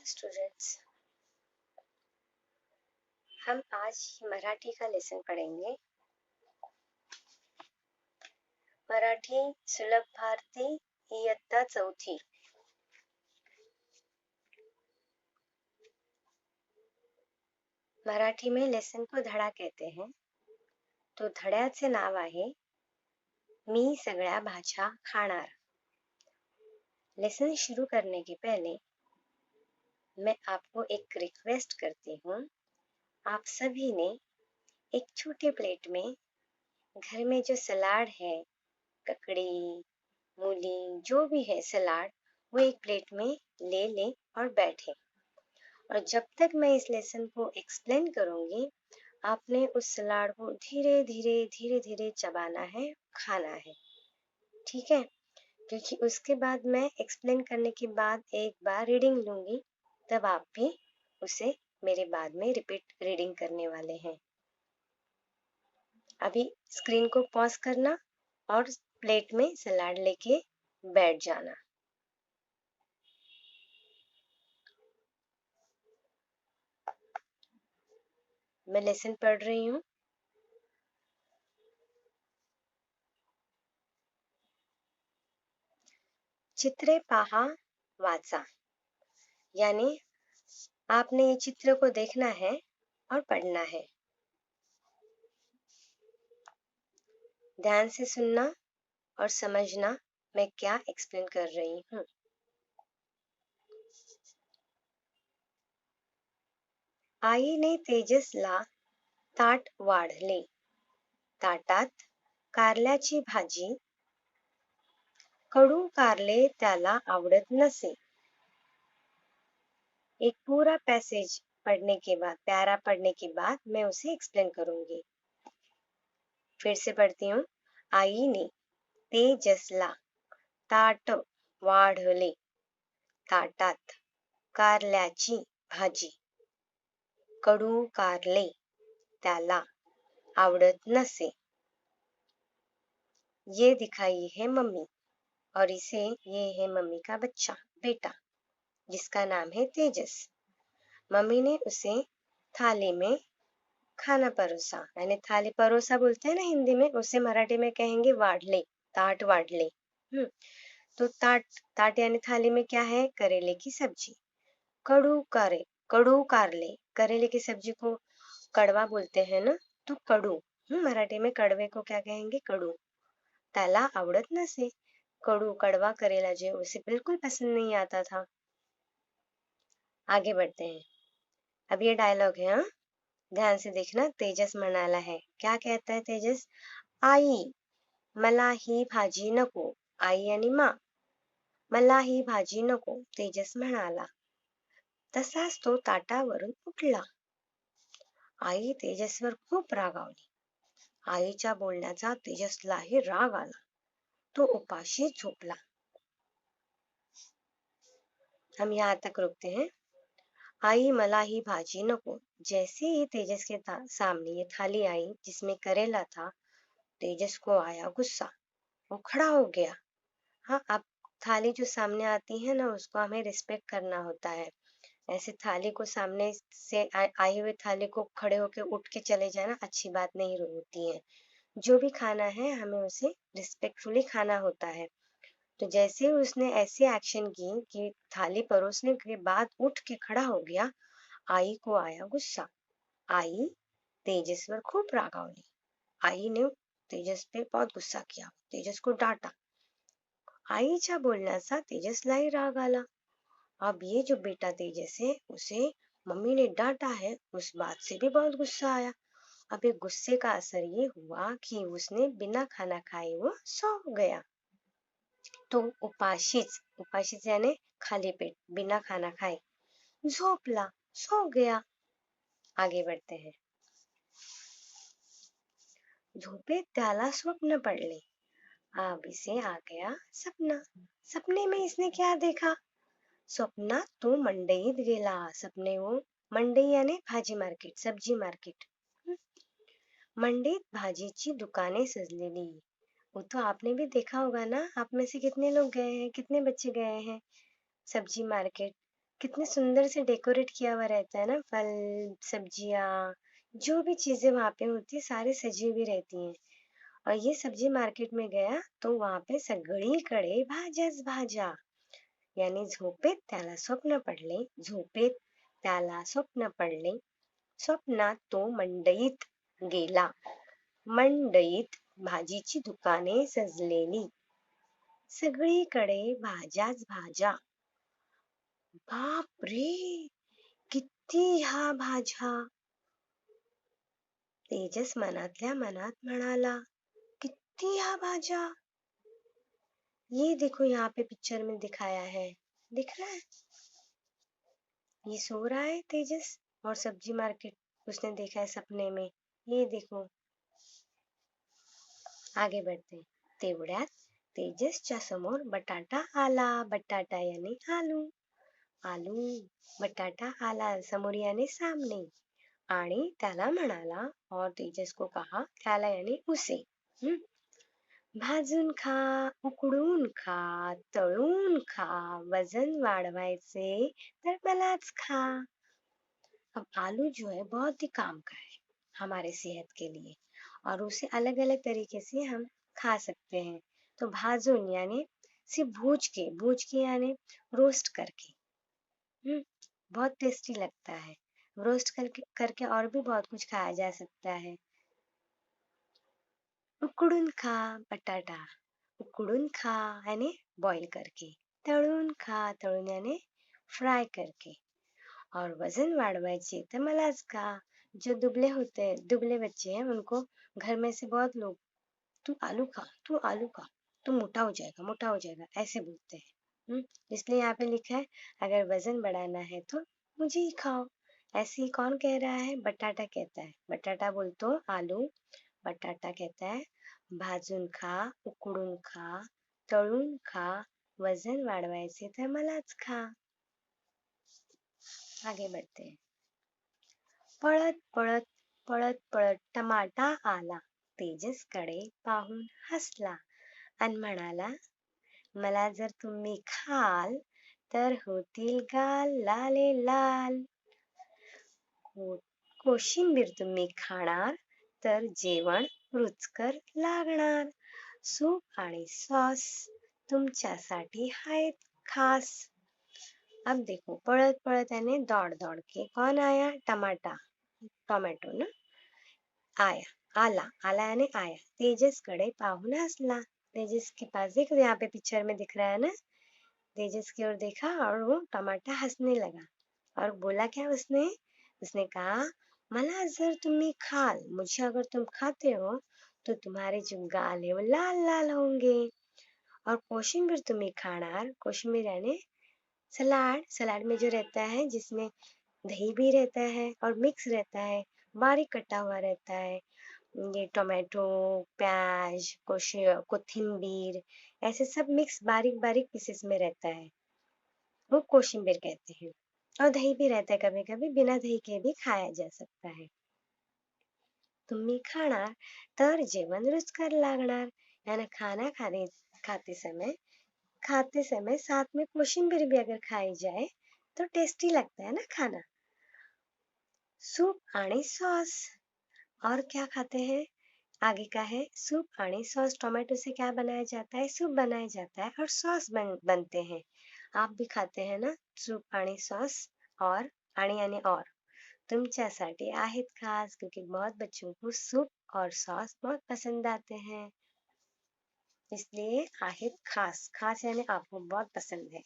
Students, हम आज मराठी का lesson पढ़ेंगे। मराठी सुलभ भारती इयत्ता चौथी। मराठी में लेसन को धडा कहते हैं। तो धड्याचे नाव आहे मी सगळ्या भाज्या खाणार। लेसन शुरू करने के पहले मैं आपको एक रिक्वेस्ट करती हूँ। आप सभी ने एक छोटे प्लेट में घर में जो सलाद है, ककड़ी, मूली, जो भी है सलाद, वो एक प्लेट में ले लें और बैठे। और जब तक मैं इस लेसन को एक्सप्लेन करूंगी, आपने उस सलाद को धीरे धीरे चबाना है, खाना है, ठीक है? क्योंकि उसके बाद मैं एक्सप्लेन करने के बाद एक बार रीडिंग लूंगी, तब आप भी उसे मेरे बाद में रिपीट रीडिंग करने वाले हैं। अभी स्क्रीन को पॉज करना और प्लेट में सलाद लेके बैठ जाना। मैं लेसन पढ़ रही हूँ। चित्रे पहा, वाचा। यानी आपने ये चित्र को देखना है और पढ़ना है। ध्यान से सुनना और समझना मैं क्या एक्सप्लेन कर रही हूँ। आईने तेजसला ताट वाढले। ताटात कारल्याची भाजी। कडू कारले त्याला आवडत नसे। एक पूरा पैसेज पढ़ने के बाद, प्यारा पढ़ने के बाद मैं उसे एक्सप्लेन करूंगी। फिर से पढ़ती हूँ। आईने तेजसला ताट वाढले। ताटात कारल्याची भाजी। कडू कारले त्याला आवडत नसे। ये दिखाई है मम्मी, और इसे ये है मम्मी का बच्चा, बेटा, जिसका नाम है तेजस। मम्मी ने उसे थाली में खाना परोसा, यानी थाली परोसा बोलते हैं ना हिंदी में, उसे मराठी में कहेंगे वाढले, ताट वाढले। तो ताट यानी थाली में क्या है? करेले की सब्जी। कडू कारले, करेले की सब्जी को कड़वा बोलते हैं ना, तो कडू। मराठी में कड़वे को क्या कहेंगे? कडू। त्याला आवडत नसे, कडू कड़वा करेला जो उसे बिल्कुल पसंद नहीं आता था। आगे बढ़ते हैं। अब ये डायलॉग है, ध्यान से देखना। तेजस म्हणाला है, क्या कहता है तेजस? आई मला ही भाजी नको। आई यानी माँ। मला ही भाजी नको, तेजस म्हणाला। तसाच तो ताटावरून उठला। आई तेजसवर खूप रागावली। आईच्या बोलण्याचा तेजसलाही राग आला। तो उपाशी झोपला। हम यहाँ तक रुकते हैं। आई मला ही भाजी नको। जैसे ही तेजस के सामने ये थाली आई जिसमें करेला था, तेजस को आया गुस्सा। वो खड़ा हो गया। हाँ, अब थाली जो सामने आती है ना, उसको हमें रिस्पेक्ट करना होता है। ऐसे थाली को सामने से आई हुई थाली को खड़े होके उठ के चले जाना अच्छी बात नहीं होती है। जो भी खाना है हमें उसे रिस्पेक्टफुली खाना होता है। तो जैसे उसने ऐसे एक्शन की कि थाली परोसने के बाद उठ के खड़ा हो गया, आई को आया गुस्सा। आई तेजसवर खूप रागावली। आई ने तेजस पे बहुत गुस्सा किया, तेजस को डांटा। आईच्या बोलण्याचा तेजसलाही राग आला। अब ये जो बेटा तेजस है, उसे मम्मी ने डांटा है, उस बात से भी बहुत गुस्सा आया। अब एक गुस्से का असर ये हुआ कि उसने बिना खाना खाए वो सो गया। तो उपाशीच यानी खाली पेट, बिना खाना खाए झोपला, सो गया। आगे बढ़ते हैं। झोपेत त्याला स्वप्न पडले। अब इसे आ गया सपना। सपने में इसने क्या देखा? स्वप्नात तो मंडईत गेला। सपने वो मंडई यानी भाजी मार्केट, सब्जी मार्केट। मंडईत भाजीची दुकानें सजलेली। वो तो आपने भी देखा होगा ना। आप में से कितने लोग गए हैं, कितने बच्चे गए हैं सब्जी मार्केट? कितने सुंदर से डेकोरेट किया हुआ रहता है ना, फल, सब्जियां, जो भी चीजें वहां पे होती है सारी सजी हुई रहती हैं। और ये सब्जी मार्केट में गया तो वहां पे सगळीकडे भाज्याच भाज्या. यानी झोपेत त्याला स्वप्न पडले, झोपेत त्याला स्वप्न पडले, स्वप्नात तो मंडईत गेला. मंडईत भाजीची दुकाने सजलेली, सगळीकडे भाज्याच भाज्या. बाप रे, किती ह्या भाज्या. तेजस मनातल्या मनात म्हणाला, किती ह्या भाज्या. ये देखो यहाँ पे पिक्चर में दिखाया है, दिख रहा है? ये सो रहा है तेजस और सब्जी मार्केट उसने देखा है सपने में. ये देखो. आगे बढ़ते हैं. तेवढ्यात तेजसच्या समोर बटाटा आला. बटाटा यानी आलू. आलू, बटाटा आला समोर यानी सामने. आणि त्याला म्हणाला, और तेजस को कहा, त्याला यानी उसे, भाजून खा, उकडून खा, तळून खा, वजन वाढवायचे तर मलाच खा. अब आलू जो है बहुत ही काम का है हमारे सेहत के लिए, और उसे अलग अलग तरीके से हम खा सकते हैं. तो भाजून यानी सिर्फ भूज के यानी रोस्ट करके. हम्म बहुत टेस्टी लगता है. रोस्ट करके करके और भी बहुत कुछ खाया जा सकता है. उकडून खा बटाटा, उकडून खा यानी बॉईल करके, तळून खा, तळून यानी फ्राई करके, और वजन वाढवायचे तो मलाच खा. जो दुबले बच्चे हैं उनको घर में से बहुत लोग, तू आलू खा, तू आलू खा, तू मोटा हो जाएगा ऐसे बोलते हैं. इसलिए यहाँ पे लिखा है, अगर वजन बढ़ाना है तो मुझे ही खाओ. ऐसे ही कौन कह रहा है? बटाटा कहता है. बटाटा बोल तो आलू. बटाटा कहता है, भाजून खा, उकडून खा, तळून खा, वजन वाढवायचे तर मलाच खा. आगे बढ़ते हैं. पळत पळत पळत पळत टमाटा आला. तेजसकडे पाहून हसला आणि म्हणाला, मला जर तुम्ही खाल तर होतील गाल लाले लाल. कोशिंबीर तुम्ही खाणार तर जेवण रुचकर लागणार. सूप आणि सॉस तुमच्यासाठी आहेत खास. अब देखो, पढ़त पढ़त यानी दौड़ दौड़ के. कौन आया? टोमॅटो ना. आला यानी आया. तेजस कडे पाहून हसला. तेजस के पास देखो, यहाँ पे पिक्चर में दिख रहा है ना. तेजस की ओर देखा और वो टमाटर हंसने लगा और बोला क्या उसने? उसने कहा, मला जर तुम्ही खाल, मुझे अगर तुम खाते हो तो तुम्हारे जो गाल है वो लाल लाल होंगे. और कोशिंबीर तुम्ही खाणार. कोशिंबीर यानी सलाड. सलाड में जो रहता है जिसमें दही भी रहता है और मिक्स रहता है, बारीक कटा हुआ रहता है. ये टोमेटो, प्याज, कोथिंबीर, ऐसे सब मिक्स बारीक बारीक पीसेस में रहता है, वो कोशिंबीर कहते हैं. और दही भी रहता है, कभी कभी बिना दही के भी खाया जा सकता है. तुम्ही खाणार तर जेवण रुचकर लागणार. यानी खाते समय साथ में कोशिंबीर भी अगर खाई जाए तो टेस्टी लगता है ना खाना. सूप आणि सॉस. और क्या खाते हैं? आगे का है सूप आणि सॉस. टोमेटो से क्या बनाया जाता है? सूप बनाया जाता है और सॉस बनते हैं. आप भी खाते हैं ना सूप आणि सॉस. और आणि यानी और तुमच्यासाठी आहेत खास, क्योंकि बहुत बच्चों को सूप और सॉस बहुत पसंद आते हैं, इसलिए आहेत खास. खास यानी आपको बहुत पसंद है.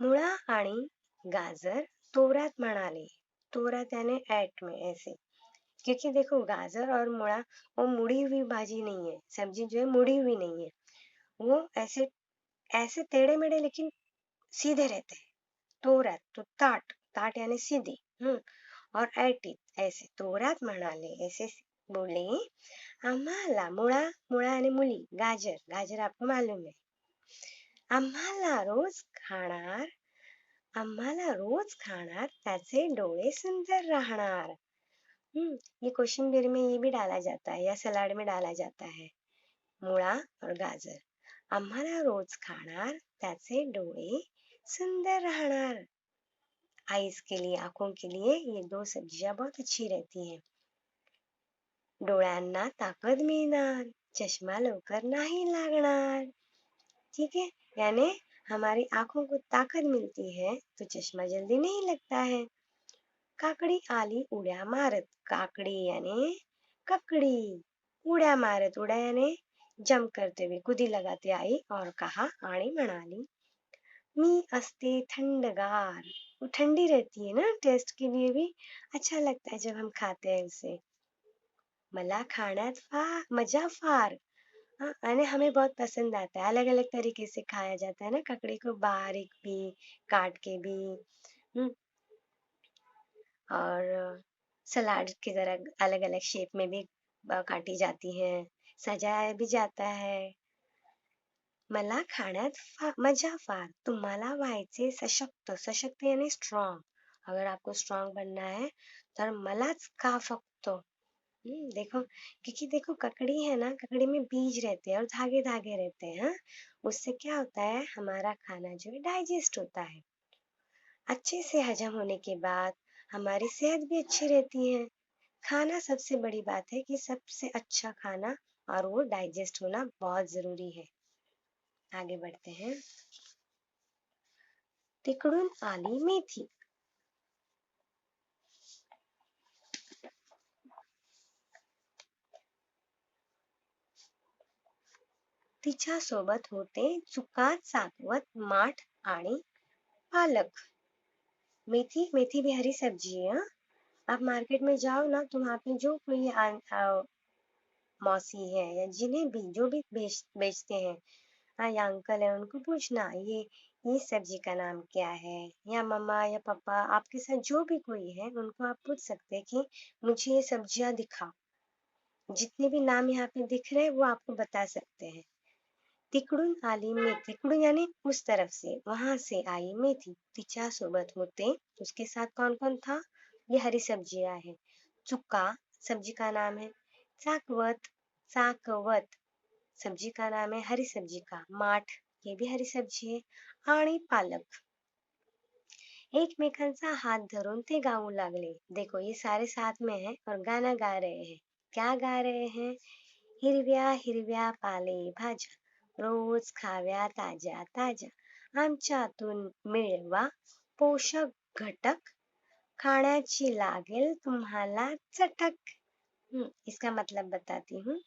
मुळा आणि गाजर तोरात म्हणाले. तोरात यानी एट में ऐसे, क्योंकि देखो गाजर और मुड़ा वो मुड़ी हुई भाजी नहीं है, सब्जी जो है मुड़ी हुई नहीं है, वो ऐसे ऐसे टेढ़े मेढ़े लेकिन सीधे रहते हैं. तोरात तो ताट, ताट यानी सीधे. और ऐटीत ऐसे. तोरात म्हणाले ऐसे बोले, आम्हाला मुळा. मुळा यानी मुली. गाजर, गाजर आपको मालूम है. आम्हाला रोज खाणार, आम्हाला रोज खाणार त्याचे डोळे सुंदर राहणार. ये कोशिंबीर में ये भी डाला जाता है या सलाड में डाला जाता है, मुळा और गाजर. आम्हाला रोज खाणार त्याचे डोळे सुंदर राहणार. आईज के लिए, आंखों के लिए ये दो सब्जियां बहुत अच्छी रहती हैं. डोळ्यांना ताकद मिळणार, चष्मा लवकर नाही लागणार. ठीक है, यानी हमारी आंखों को ताकत मिलती है तो चश्मा जल्दी नहीं लगता है. काकड़ी आली उड्या मारत. काकड़ी यानी ककड़ी, उड्या मारत. उड्या यानी जंप करते हुए, कूदी लगाते आई और कहा आणि म्हणाली, मी असते थंडगार. वो ठंडी रहती है ना, टेस्ट के लिए भी अच्छा लगता है जब हम खाते हैं उसे. मला खाण्यात मजा फार. हाँ, यानी हमें बहुत पसंद आता है. अलग अलग तरीके से खाया जाता है ना ककड़ी को, बारीक भी, काट के भी. हम्म, और सलाड की तरह अलग अलग शेप में भी काटी जाती है, सजाया भी जाता है. मला खाण्यात मजा फार. तुम्हाला व्हायचे सशक्त. सशक्त यानी स्ट्रॉन्ग. अगर आपको स्ट्रॉन्ग बनना है तर मलाच खा फक्त. देखो, क्योंकि देखो ककड़ी है ना, ककड़ी में बीज रहते हैं और धागे धागे रहते हैं. हाँ, उससे क्या होता है, हमारा खाना जो है डाइजेस्ट होता है. अच्छे से हजम होने के बाद हमारी सेहत भी अच्छी रहती है. खाना सबसे बड़ी बात है कि सबसे अच्छा खाना और वो डाइजेस्ट होना बहुत जरूरी है. आगे बढ़ते हैं. तिकडून आली मेथी. तिच्या सोबत होते चुका, चाकवत, माठ आणि पालक. मेथी, मेथी भी हरी सब्जी है. हाँ? आप मार्केट में जाओ ना तो वहाँ पे जो कोई मौसी है या जिन्हें भी जो भी बेचते हैं, हाँ, या अंकल है, उनको पूछना ये सब्जी का नाम क्या है, या मम्मा या पापा, आपके साथ जो भी कोई है उनको आप पूछ सकते हैं कि मुझे ये सब्जियां दिखाओ. जितने भी नाम यहाँ पे दिख रहे हैं वो आपको बता सकते हैं. तिकडून आली मेथी. तिकडून यानी उस तरफ से, वहां से आई मेथी. तिच्या सोबत होते, उसके साथ कौन कौन था, ये हरी सब्जियां है. चुका सब्जी का नाम है. चाकवत, चाकवत सब्जी का नाम है, हरी सब्जी का. माठ ये भी हरी सब्जी है. आणि पालक. एकमेकांचा हात धरून ते गाऊ लागले. देखो, ये सारे साथ में है और गाना गा रहे हैं. क्या गा रहे हैं, हिरव्या हिरव्या पालेभाज्या रोज खाव्या ताज्या ताज्या. आमच्यातून मिळवा पोषक घटक, खाण्याची लागेल तुम्हाला चटक. इसका मतलब बताती हूँ.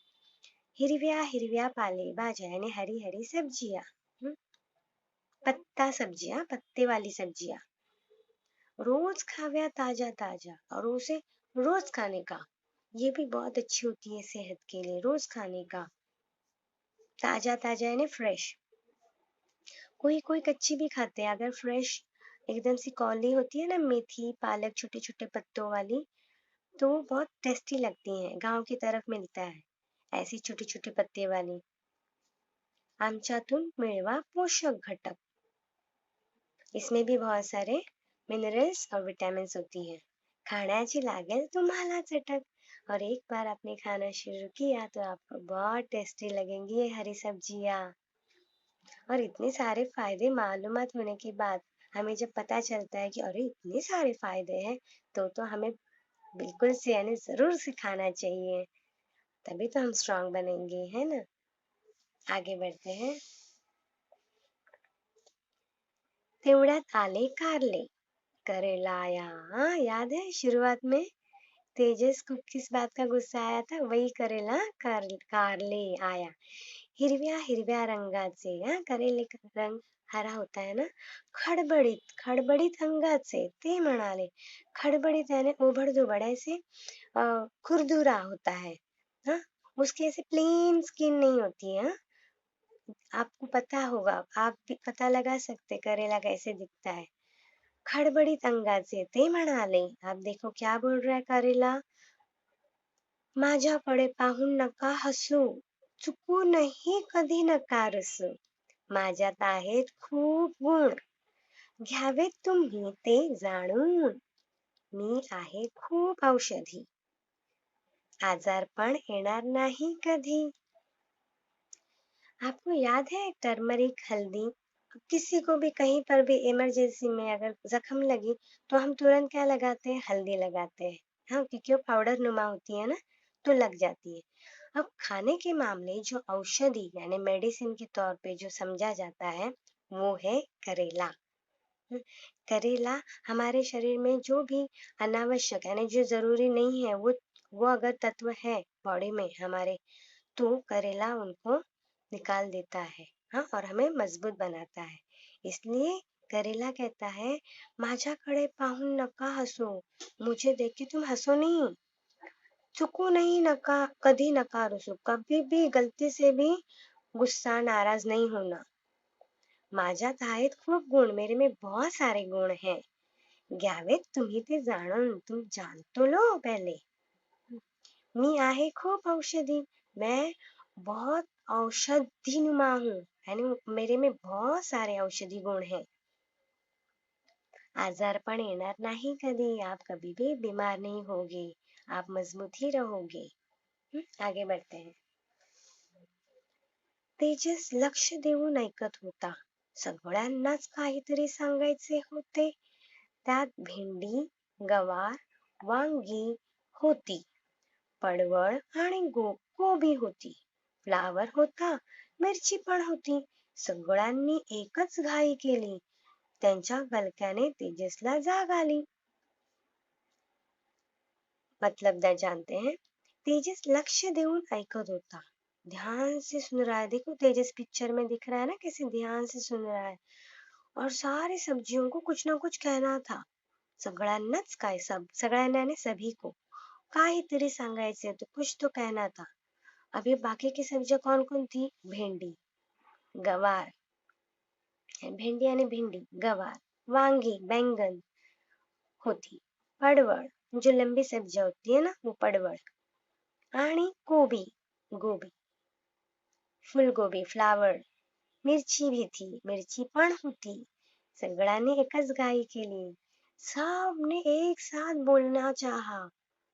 हिरव्या हिरव्या पालेभाज्या यानी हरी हरी सब्जियां. पत्ता सब्जियां, पत्ते वाली सब्जियां. रोज खाव्या ताजा ताजा, और उसे रोज खाने का. ये भी बहुत अच्छी होती है सेहत के लिए, रोज खाने का. ताजा ताजा यानी फ्रेश. कोई कोई कच्ची भी खाते हैं. अगर फ्रेश एकदम सी कौली होती है ना, मेथी पालक छोटे छोटे पत्तों वाली, तो वो बहुत टेस्टी लगती हैं. गांव की तरफ मिलता है ऐसी छोटी छोटी पत्ते वाली. आमच्यातून मिळवा पोषक घटक. इसमें भी बहुत सारे मिनरल्स और विटामिन्स होती हैं. खाण्याची लागेल तुम्हाला चटक. और एक बार आपने खाना शुरू किया तो आपको बहुत टेस्टी लगेंगी ये हरी सब्जियां. और इतने सारे फायदे मालूमात होने के बाद हमें जब पता चलता है कि अरे इतने सारे फायदे हैं, तो हमें बिल्कुल से यानी जरूर से खाना चाहिए. तभी तो हम स्ट्रांग बनेंगे, है ना. आगे बढ़ते हैं. तेवढ्यात आले कारले. करेला आया. हाँ, याद है शुरुआत में तेजस को किस बात का गुस्सा आया था, वही करेला कारले आया. हिरव्या हिरव्या रंगाचे. हाँ, करेले का रंग हरा होता है ना. खडबडीत खडबडीत अंगाचे. ते म्हणाले. खडबडीत यानी ओबड ऐसे खुरदुरा होता है. हाँ, उसकी ऐसे प्लेन स्किन नहीं होती है. हाँ, आपको पता होगा, आप भी पता लगा सकते करेला कैसे दिखता है. खडबडीत अंगाचे. ते म्हणाले. आप देखो क्या बोल रहा है करेला. माझ्याकडे पाहून नका हसू, चुकूनही कधी नका रसू. माझ्यात आहेत खूप गुण, घ्यावेत तुम्ही ते जाणून. मी आहे खूप औषधी. आजारपण येणार नाही कधी। आपको याद है टर्मरिक हल्दी, किसी को भी कहीं पर भी इमरजेंसी में अगर जख्म लगी तो हम तुरंत क्या लगाते हैं, हल्दी लगाते हैं। हाँ, क्योंकि वो पाउडर नुमा होती है ना, तो लग जाती है। अब खाने के मामले जो औषधि यानी मेडिसिन के तौर पे जो समझा जाता है वो है करेला। करेला हमारे शरीर में जो भी अनावश्यक यानी जो जरूरी नहीं है वो अगर तत्व है बॉडी में हमारे, तो करेला उनको निकाल देता है। हाँ, और हमें मजबूत बनाता है। इसलिए करेला कहता है, माझ्याकडे पाहून नका हसू, मुझे देख के तुम हंसो नहीं, चुकू नहीं, नका कधी नका रुसू, कभी भी गलती से भी गुस्सा नाराज नहीं होना। माझ्यात आहेत खूप गुण, मेरे में बहुत सारे गुण हैं, घ्यावेत तुम्ही ते जाणून, तुम जान तो लो पहले। मी आहे खूप औषधी, मैं बहुत औषधिनुमा हूँ, यानी मेरे में बहुत सारे औषधि गुण हैं। आजारपण येणार नहीं कभी, आप कभी भी बीमार नहीं होगे, आप मजबूत ही रहोगे। आगे बढ़ते हैं। तेजस लक्ष देऊन ऐकत होता, सगळ्यांनाच काहीतरी सांगायचे होते। त्यात भेंडी, गवार, वांगी होती, पडवळ आणि कोबी होती, फ्लावर होता, मिरची पण होती। सगळ्यांनी एकच घाई केली, त्यांच्या गलक्याने तेजसला जाग आली। मतलब जानते हैं, तेजस लक्ष्य देऊन ऐकत होता, ध्यान से सुन रहा है। देखो तेजस पिक्चर में दिख रहा है ना, कैसे ध्यान से सुन रहा है, और सारी सब्जियों को कुछ ना कुछ कहना था। सगळ्यांनाच काय, सगळ्यांना ने सभी को काहीतरी सांगायचे तो, कुछ तो कहना था। अब ये बाकी की सब्जियां कौन कौन थी, भेंडी, गवार, भेंडी यानी भिंडी, गवार, वांगी बैंगन होती, पडवळ जो लंबी सब्जियां होती है ना वो पडवळ, आणि गोभी गोभी, फुलगोबी फ्लावर, मिरची भी थी, मिरची पण होती। सगळ्यांनी एकच घाई केली, सबने एक साथ बोलना चाहा।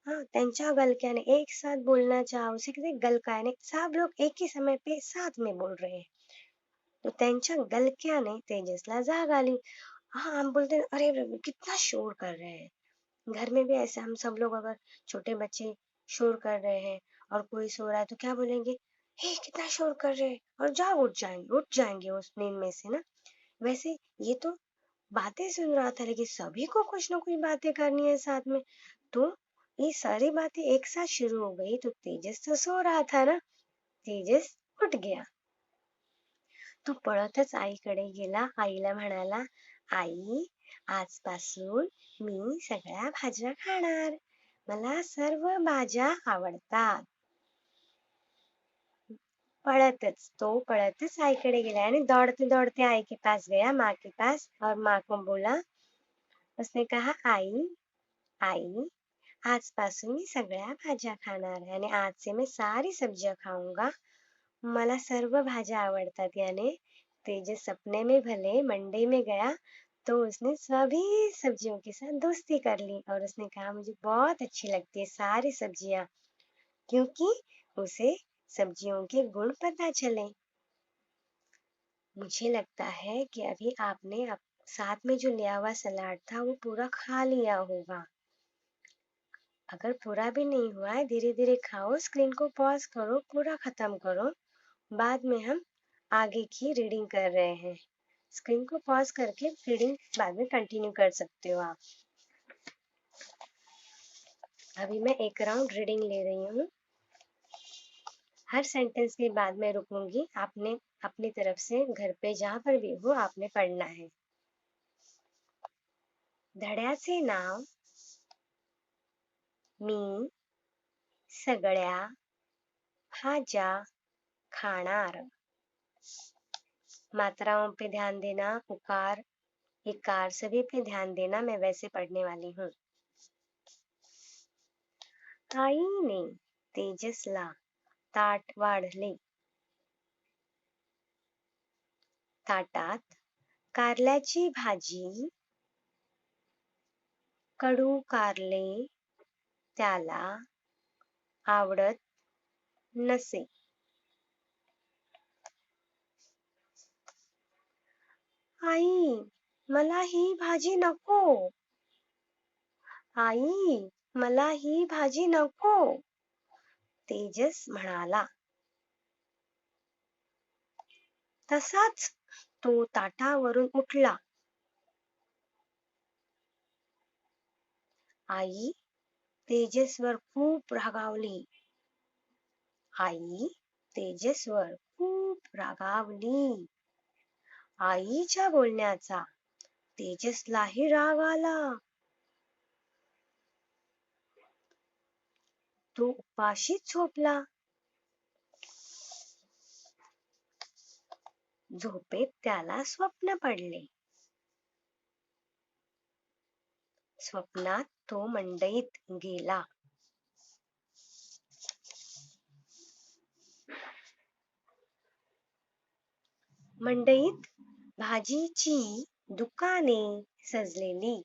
हाँ, त्यांच्या गलक्याने एक साथ बोलना चाहा, उसे कहते गलका, यानी सब लोग एक ही समय पे साथ में बोल रहे हैं, तो त्यांच्या गलक्याने तेजसला जाग आली। हाँ, हम बोलते हैं अरे कितना शोर कर रहे हैं, घर में भी ऐसे हम सब लोग अगर छोटे बच्चे शोर कर रहे हैं और कोई सो रहा है तो क्या बोलेंगे, हे कितना शोर कर रहे हैं, और जाग उठ जाएंगे उस नींद में से ना। वैसे ये तो बातें सुन रहा था, लेकिन सभी को कुछ ना कुछ बातें करनी है साथ में, तो ये सारी बातें एक साथ शुरू हो गई, तो तेजस तो सो रहा था ना, तेजस उठ गया। तो पळतच आईकडे गेला, आईला म्हणाला, आई आजपासून मी सगळ्या भाज्या खाणार, मला सर्व भाज्या आवडतात। पळतच आईकडे गेला, यानी दौड़ते दौड़ते आई के पास गया, माँ के पास, और माँ को बोला, उसने कहा आई आई आजपासून मी सगळ्या भाज्या खाणार, यानी आज से मैं सारी सब्जियां खाऊंगा, मला सर्व भाज्या आवडतात। यानी तेजस सपने में भले मंडी में गया तो उसने सभी सब्जियों के साथ दोस्ती कर ली, और उसने कहा मुझे बहुत अच्छी लगती है सारी सब्जियां, क्योंकि उसे सब्जियों के गुण पता चले। मुझे लगता है कि अभी आपने साथ में जो लिया हुआ सलाद था वो पूरा खा लिया होगा। अगर पूरा भी नहीं हुआ है, धीरे धीरे खाओ, स्क्रीन को पॉज करो, पूरा खत्म करो, बाद में हम आगे की रीडिंग कर रहे हैं। स्क्रीन को पॉज करके रीडिंग बाद में कंटिन्यू कर सकते हो आप। अभी मैं एक राउंड रीडिंग ले रही हूँ, हर सेंटेंस के बाद में रुकूंगी, आपने अपनी तरफ से घर पे जहाँ पर भी हो आपने पढ़ना है। धड्याचे नाव, मी सगळ्या भाज्या खाणार। मात्राओं पे ध्यान देना, उकार इकार सभी पे ध्यान देना, मैं वैसे पढ़ने वाली हूँ। आईने तेजसला ताट वाढले, ताटात कारल्याची भाजी, कडू कारले, त्याला आवडत नसे. आई, मला ही भाजी नको. आई, मला ही भाजी नको. तेजस म्हणाला. तसाच तो ताटावरून उठला. आई तेजसवर खूप रागावली. आई तेजसवर खूप रागावली. आईच्या बोलण्याचा तेजसलाही राग आला. तो उपाशीच झोपला. झोपेत त्याला स्वप्न पडले. स्वप्नात तो मंडईत गेला. मंडईत भाजीची दुकाने सजलेली.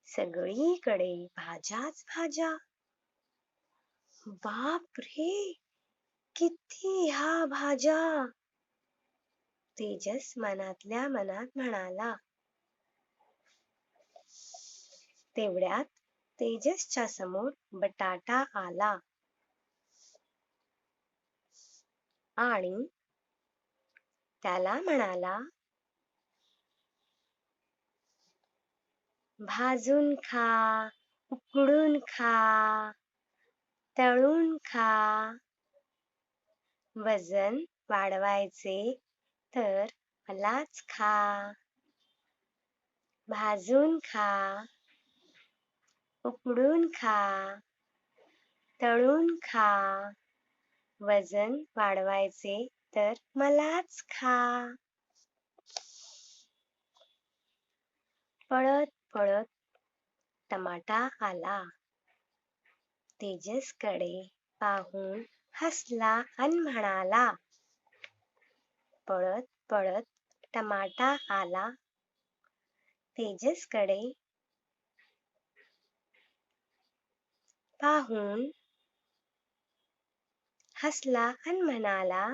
सगळीकडे भाज्याच भाज्या. बाप रे, किती ह्या भाज्या. तेजस मनातल्या मनात म्हणाला. तेवढ्यात तेजसच्या समोर बटाटा आला आणि त्याला म्हणाला, भाजून खा, उकडून खा, तळून खा. वजन वाढवायचे तर मलाच खा. भाजून खा, उकडून खा, तळून खा. वजन वाढवायचे तर मलाच खा. पळत पळत टमाटा आला. तेजसकडे पाहून हसला आणि म्हणाला. पळत पळत टमाटा आला. तेजसकडे पाहून हसला आणि म्हणाला,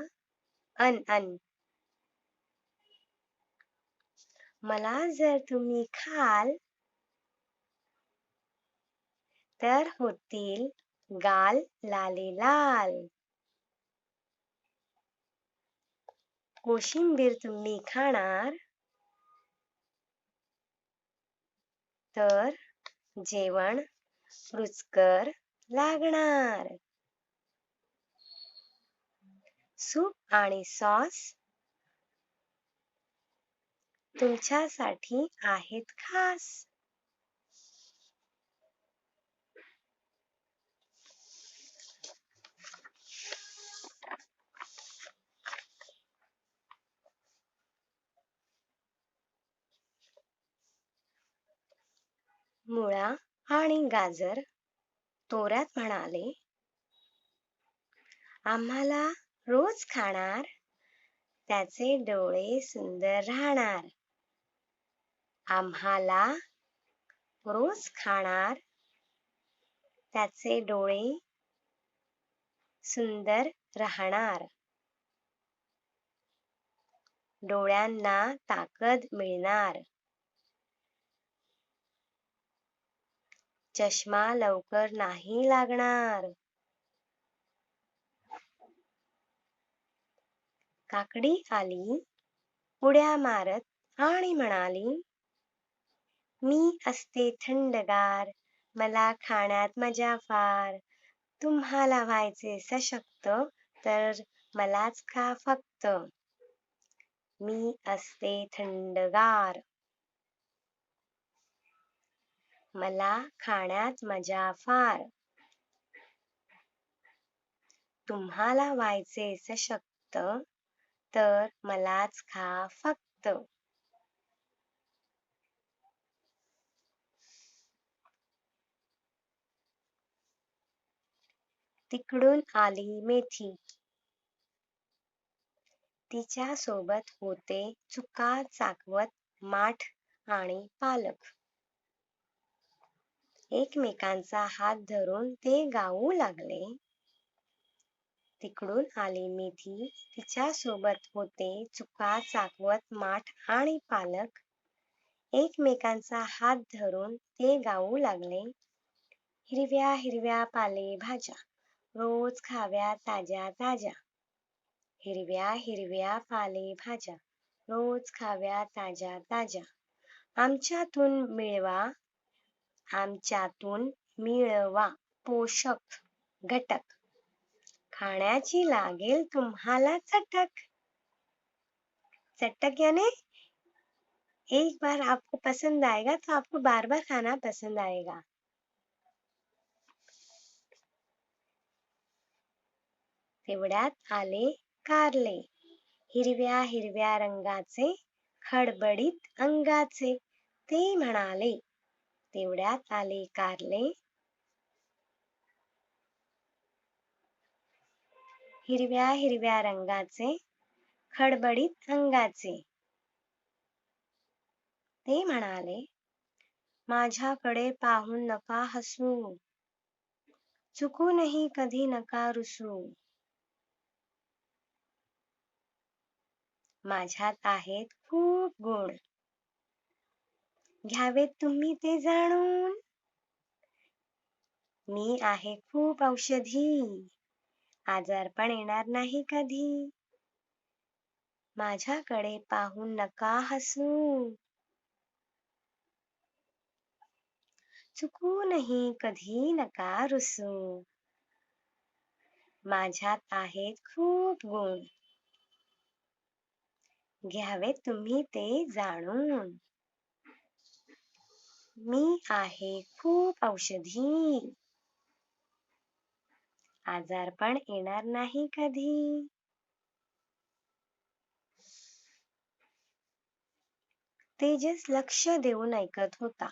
अन मला जर तुम्ही खाल तर होतील गाल लालेलाल. कोशिंबीर तुम्ही खाणार तर जेवण रुचकर लागणार. सूप आणि सॉस तुमच्यासाठी आहेत खास. मुळा आणि गाजर तोऱ्यात म्हणाले, आम्हाला रोज खाणार त्याचे डोळे सुंदर राहणार. आम्हाला रोज खाणार त्याचे डोळे सुंदर राहणार. डोळ्यांना ताकद मिळणार. चष्मा लवकर नाही लागणार. काकडी आली उड्या मारत आणि म्हणाली, मी असते थंडगार, मला खाण्यात मजा फार. तुम्हाला व्हायचे सशक्त तर मलाच खा फक्त. मी असते थंडगार, मला खाण्यात मजा फार. तुम्हाला व्हायचे सशक्त तर मलाच खा फक्त. तिकडून आली मेथी. तिच्या सोबत होते चुका चाकवत, माठ आणि पालक. एकमेकांचा हात धरून ते गाऊ लागले. तिकडून आली मेथी, तिच्यासोबत होते चुका, चाकवत, माठ आणि पालक. एकमेकांचा हात धरून ते गाऊ लागले. हिरव्या हिरव्या पालेभाज्या रोज खाव्या ताज्या ताज्या. हिरव्या हिरव्या पालेभाज्या रोज खाव्या ताज्या ताज्या. आमच्यातून मिळवा पोषक घटक. खाण्याची लागेल तुम्हाला चटक. चटक यानी एक बार आपको पसंद आएगा तो आपको बार बार खाना पसंद आएगा. तेवढ्यात आले कारले, हिरव्या हिरव्या रंगाचे, खडबडीत अंगाचे. ते म्हणाले. तेवढ्यात आले कारले, हिरव्या हिरव्या रंगाचे, खडबडीत अंगाचे. ते म्हणाले, माझ्याकडे पाहून नका हसू, चुकूनही कधी नका रुसू. माझ्यात आहेत खूप गुण, घ्यावेत तुम्ही ते जाणून. मी आहे खूप औषधी, आजारपण येणार नाही कधी. माझ्याकडे पाहून नका हसू, चुकूनही कधी नका रुसू. माझ्यात आहेत खूप गुण, घ्यावेत तुम्ही ते जाणून. मी आहे खूप औषधी, आजारपण येणार नाही कधी. तेजस लक्ष देऊन ऐकत होता.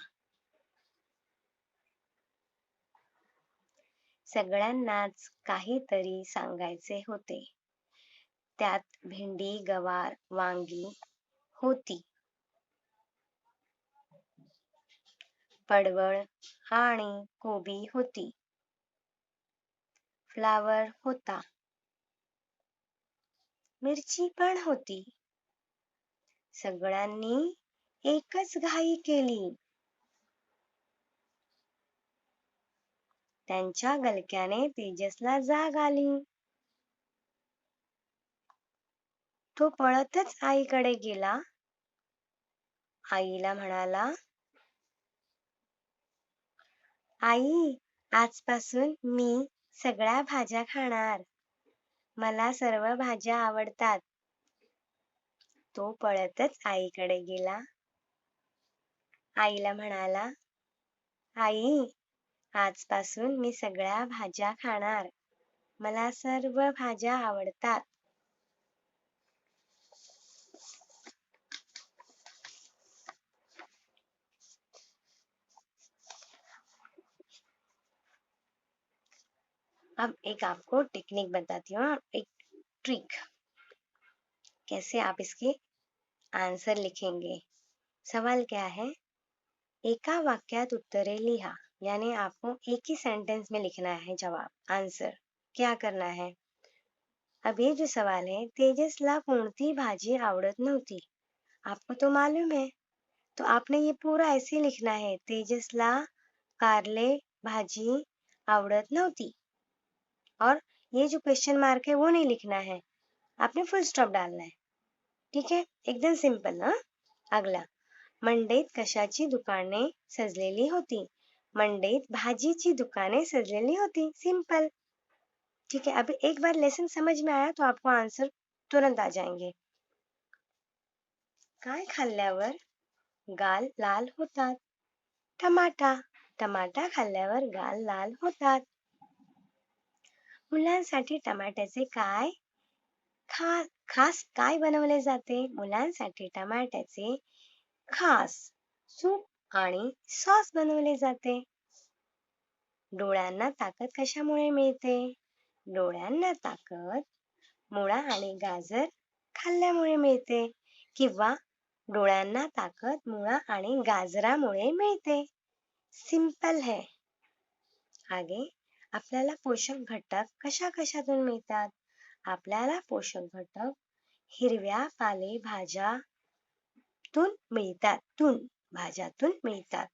सगळ्यांनाच काहीतरी सांगायचे होते. त्यात भेंडी, गवार, वांगी होती. पडवळ आणि कोबी होती. फ्लावर होता. मिरची पण होती. सगळ्यांनी एकच घाई केली. त्यांच्या गलक्याने तेजसला जाग आली. तो पळतच आईकडे गेला. आईला म्हणाला, आई, आजपासून मी सगळ्या भाज्या खाणार. मला सर्व भाज्या आवडतात. तो पळतच आईकडे गेला. आईला म्हणाला, आई, आजपासून मी सगळ्या भाज्या खाणार. मला सर्व भाज्या आवडतात. अब एक आपको टेक्निक बताती हूँ, एक ट्रिक, कैसे आप इसके आंसर लिखेंगे. सवाल क्या है, एका वाक्यात उत्तरे लिहा. यानी आपको एक ही सेंटेंस में लिखना है जवाब, आंसर. क्या करना है, अब ये जो सवाल है, तेजसला कोणती भाजी आवडत नव्हती. आपको तो मालूम है, तो आपने ये पूरा ऐसे लिखना है, तेजसला कारले भाजी आवडत नव्हती. और ये जो क्वेश्चन मार्क है वो नहीं लिखना है, आपने फुल स्टॉप डालना है. ठीक है, एकदम सिंपल. अगला, मंडईत कशाची दुकाने सजलेली होती. मंडईत भाजीची दुकाने सजलेली होती. सिंपल. ठीक है, अभी एक बार लेसन समझ में आया तो आपको आंसर तुरंत आ जाएंगे. काय खाल्ल्यावर गाल लाल होतात. टमाटा. टमाटा खाल्ल्यावर गाल लाल होतात. मुलांसाठी टमाट्याचे काय खास काय बनवले जाते. मुलांसाठी टमाट्याचे खास सूप आणि सॉस बनवले जाते. डोळ्यांना ताकद कशामुळे मिळते. डोळ्यांना ताकद मुळा आणि गाजर खाल्ल्यामुळे मिळते, किंवा डोळ्यांना ताकद मुळा आणि गाजरामुळे मिळते. सिंपल है. आगे आपल्याला पोषक घटक कशा-कशातून मिळतात? आपल्याला पोषक घटक हिरव्या पालेभाज्यातून मिळतात. भाज्यातून मिळतात.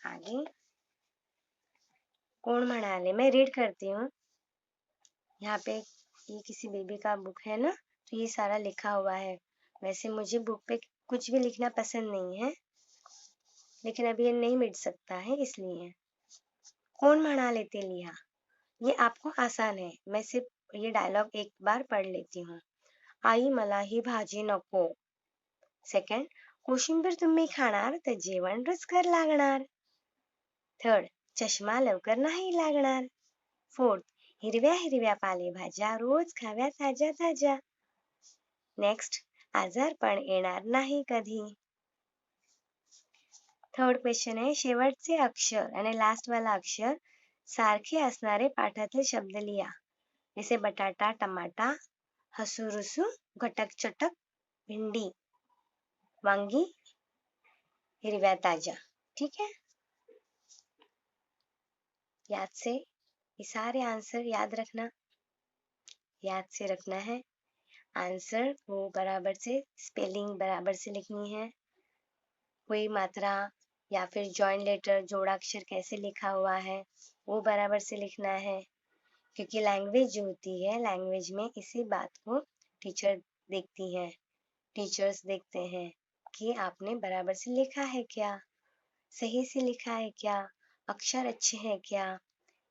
आगे कौन म्हणाले? मैं रीड करती हूँ. यहाँ पे ये किसी बेबी का बुक है ना, तो ये सारा लिखा हुआ है. वैसे मुझे बुक पे कुछ भी लिखना पसंद नहीं है, लेकिन अभी ये नहीं मिट सकता है इसलिए. कौन म्हणाले ते लिहा. ये आपको आसान है. मैं सिर्फ ये डायलॉग एक बार पढ़ लेती हूँ. आई मला ही भाजी नको. सेकंड, कोशिंबीर तुम्ही खाणार तर जेवण रुचकर लागणार. थर्ड, चष्मा लवकर नाही लागणार. फोर्थ, हिरव्या हिरव्या पालेभाज्या रोज खाव्या ताज्या ताज्या. नेक्स्ट, आजारपण येणार नाही कधी. थर्ड क्वेश्चन आहे, शेवटचे अक्षर आणि लास्ट वाला अक्षर सारखे असणारे पाठातले शब्द लिहा. जैसे बटाटा, टमाटा, हसुरुसु, घटक चटक, भिंडी, वांगी, हिरव्या ताजा. ठीक है. याद से ये सारे आंसर याद रखना. याद से रखना है. आंसर को बराबर से स्पेलिंग बराबर से लिखनी है. कोई मात्रा या फिर जॉइंट लेटर जोड़ाक्षर कैसे लिखा हुआ है वो बराबर से लिखना है. क्योंकि लैंग्वेज जो होती है, लैंग्वेज में इसी बात को टीचर देखती है. टीचर्स देखते हैं कि आपने बराबर से लिखा है क्या, सही से लिखा है क्या, अक्षर अच्छे हैं क्या.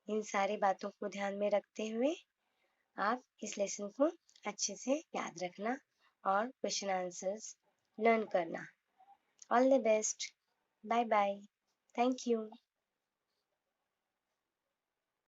इन सारी बातों को ध्यान में रखते हुए आप इस लेसन को अच्छे से याद रखना और क्वेश्चन आंसर्स लर्न करना. All the best. Bye bye. Thank you.